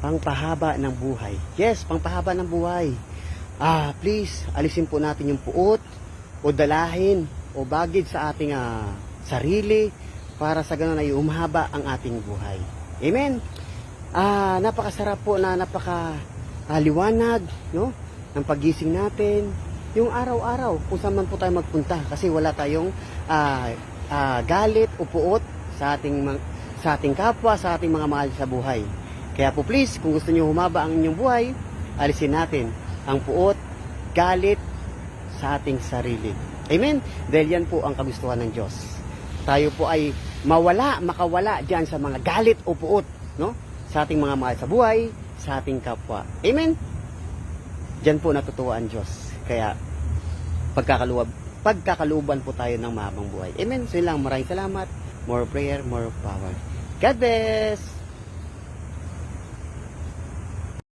pangpahaba ng buhay. Yes, pangpahaba ng buhay. Please, alisin po natin yung puot o dalahin o bagid sa ating sarili para sa ganun ay umahaba ang ating buhay. Amen. Napakasarap po na napakaliwanag, no? Ng paggising natin, yung araw-araw kung saan man po tayo magpunta kasi wala tayong galit o puot sa ating kapwa, sa ating mga mahal sa buhay. Kaya po please, kung gusto niyo humaba ang inyong buhay, alisin natin ang puot, galit sa ating sarili. Amen? Dahil yan po ang kagustuhan ng Diyos. Tayo po ay makawala diyan sa mga galit o puot, no? Sa ating mga mahal sa buhay, sa ating kapwa. Amen? Diyan po natutuwa ang Diyos. Kaya pagkakaluban po tayo ng mahabang buhay. Amen? So yun lang, maraming salamat. More prayer, more power. God bless!